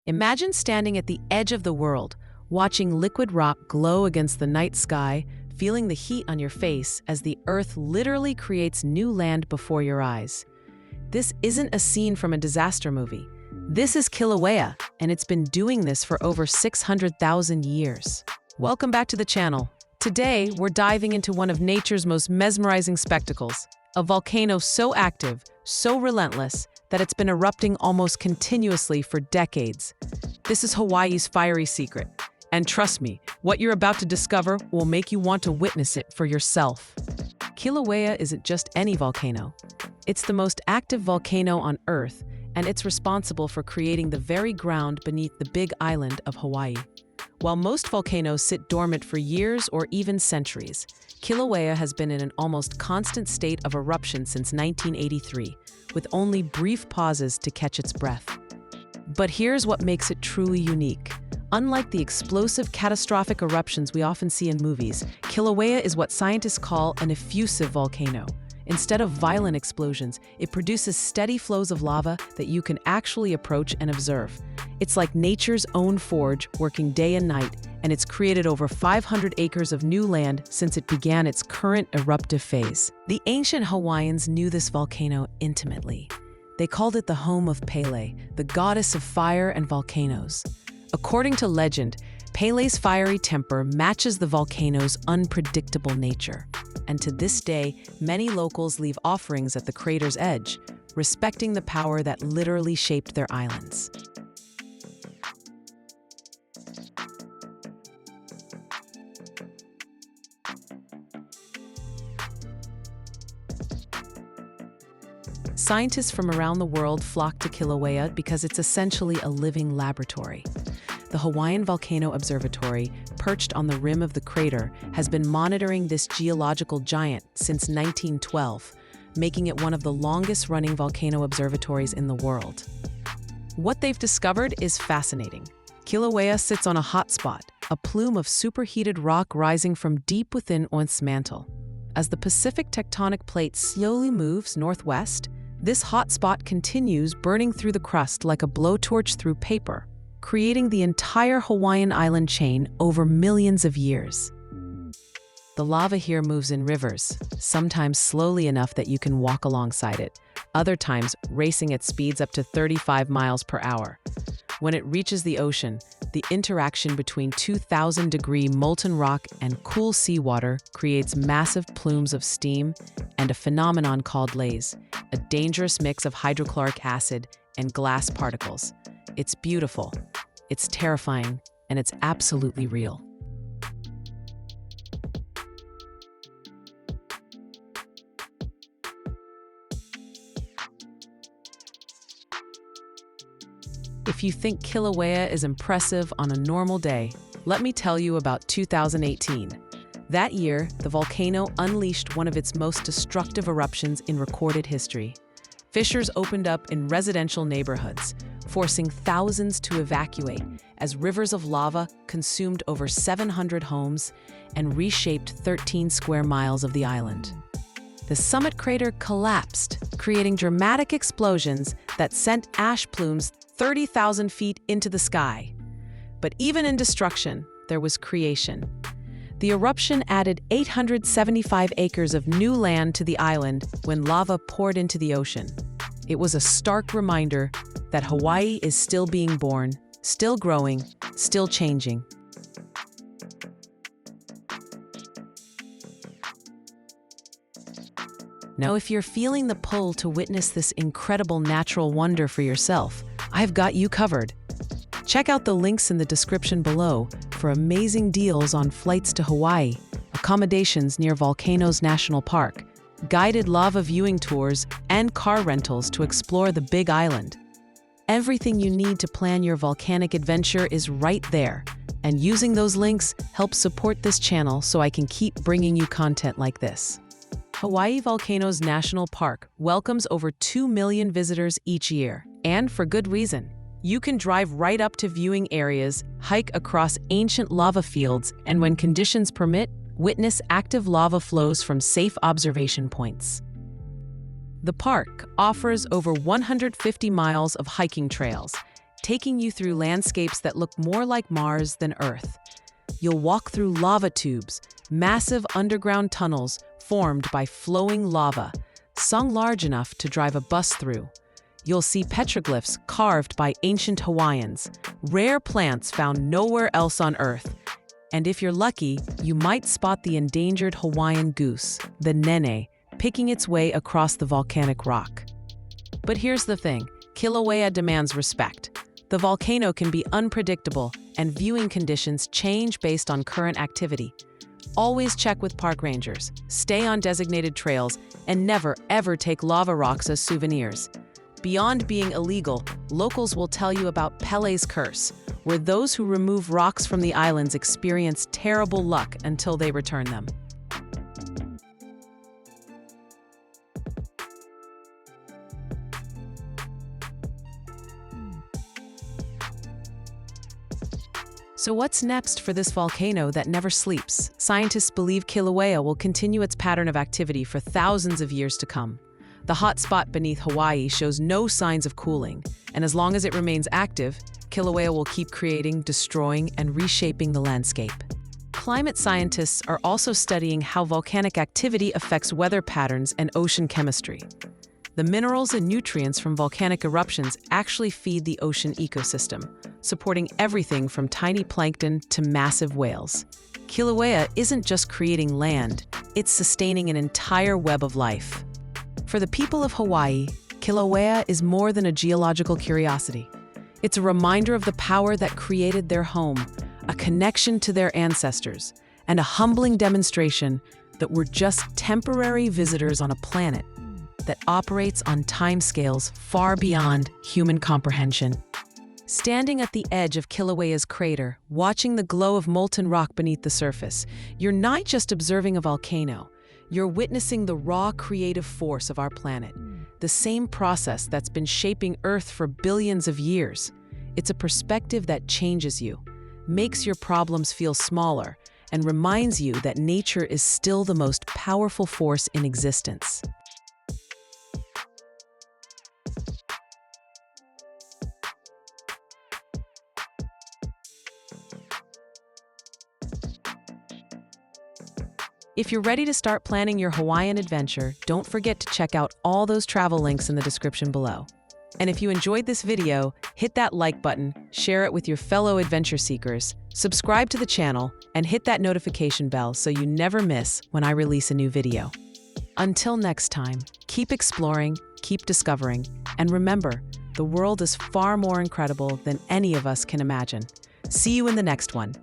Imagine standing at the edge of the world, watching liquid rock glow against the night sky, feeling the heat on your face as the Earth literally creates new land before your eyes. This isn't a scene from a disaster movie. This is Kilauea, and it's been doing this for over 600,000 years. Welcome back to the channel. Today, we're diving into one of nature's most mesmerizing spectacles, a volcano so active, so relentless, that it's been erupting almost continuously for decades. This is Hawaii's fiery secret. And trust me, what you're about to discover will make you want to witness it for yourself. Kilauea isn't just any volcano. It's the most active volcano on Earth, and it's responsible for creating the very ground beneath the big island of Hawaii. While most volcanoes sit dormant for years or even centuries, Kilauea has been in an almost constant state of eruption since 1983, with only brief pauses to catch its breath. But here's what makes it truly unique. Unlike the explosive, catastrophic eruptions we often see in movies, Kilauea is what scientists call an effusive volcano. Instead of violent explosions, it produces steady flows of lava that you can actually approach and observe. It's like nature's own forge, working day and night, and it's created over 500 acres of new land since it began its current eruptive phase. The ancient Hawaiians knew this volcano intimately. They called it the home of Pele, the goddess of fire and volcanoes. According to legend, Pele's fiery temper matches the volcano's unpredictable nature. And to this day, many locals leave offerings at the crater's edge, respecting the power that literally shaped their islands. Scientists from around the world flock to Kilauea because it's essentially a living laboratory. The Hawaiian Volcano Observatory, perched on the rim of the crater, has been monitoring this geological giant since 1912, making it one of the longest-running volcano observatories in the world. What they've discovered is fascinating. Kilauea sits on a hotspot, a plume of superheated rock rising from deep within Earth's mantle. As the Pacific tectonic plate slowly moves northwest, this hotspot continues burning through the crust like a blowtorch through paper, creating the entire Hawaiian island chain over millions of years. The lava here moves in rivers, sometimes slowly enough that you can walk alongside it, other times racing at speeds up to 35 miles per hour. When it reaches the ocean, the interaction between 2,000-degree molten rock and cool seawater creates massive plumes of steam and a phenomenon called laze, a dangerous mix of hydrochloric acid and glass particles. It's beautiful, it's terrifying, and it's absolutely real. If you think Kilauea is impressive on a normal day, let me tell you about 2018. That year, the volcano unleashed one of its most destructive eruptions in recorded history. Fissures opened up in residential neighborhoods, forcing thousands to evacuate as rivers of lava consumed over 700 homes and reshaped 13 square miles of the island. The summit crater collapsed, creating dramatic explosions that sent ash plumes 30,000 feet into the sky. But even in destruction, there was creation. The eruption added 875 acres of new land to the island when lava poured into the ocean. It was a stark reminder that Hawaii is still being born, still growing, still changing. Now, if you're feeling the pull to witness this incredible natural wonder for yourself, I've got you covered. Check out the links in the description below for amazing deals on flights to Hawaii, accommodations near Volcanoes National Park, guided lava viewing tours, and car rentals to explore the Big Island. Everything you need to plan your volcanic adventure is right there, and using those links helps support this channel so I can keep bringing you content like this. Hawaii Volcanoes National Park welcomes over 2 million visitors each year, and for good reason. You can drive right up to viewing areas, hike across ancient lava fields, and when conditions permit, witness active lava flows from safe observation points. The park offers over 150 miles of hiking trails, taking you through landscapes that look more like Mars than Earth. You'll walk through lava tubes, massive underground tunnels formed by flowing lava, some large enough to drive a bus through. You'll see petroglyphs carved by ancient Hawaiians, rare plants found nowhere else on Earth. And if you're lucky, you might spot the endangered Hawaiian goose, the nene, picking its way across the volcanic rock. But here's the thing, Kilauea demands respect. The volcano can be unpredictable, and viewing conditions change based on current activity. Always check with park rangers, stay on designated trails, and never, ever take lava rocks as souvenirs. Beyond being illegal, locals will tell you about Pele's curse, where those who remove rocks from the islands experience terrible luck until they return them. So what's next for this volcano that never sleeps? Scientists believe Kilauea will continue its pattern of activity for thousands of years to come. The hot spot beneath Hawaii shows no signs of cooling, and as long as it remains active, Kilauea will keep creating, destroying, and reshaping the landscape. Climate scientists are also studying how volcanic activity affects weather patterns and ocean chemistry. The minerals and nutrients from volcanic eruptions actually feed the ocean ecosystem, supporting everything from tiny plankton to massive whales. Kilauea isn't just creating land, it's sustaining an entire web of life. For the people of Hawaii, Kilauea is more than a geological curiosity. It's a reminder of the power that created their home, a connection to their ancestors, and a humbling demonstration that we're just temporary visitors on a planet that operates on timescales far beyond human comprehension. Standing at the edge of Kilauea's crater, watching the glow of molten rock beneath the surface, you're not just observing a volcano, you're witnessing the raw creative force of our planet, the same process that's been shaping Earth for billions of years. It's a perspective that changes you, makes your problems feel smaller, and reminds you that nature is still the most powerful force in existence. If you're ready to start planning your Hawaiian adventure, don't forget to check out all those travel links in the description below. And if you enjoyed this video, hit that like button, share it with your fellow adventure seekers, subscribe to the channel, and hit that notification bell so you never miss when I release a new video. Until next time, keep exploring, keep discovering, and remember, the world is far more incredible than any of us can imagine. See you in the next one.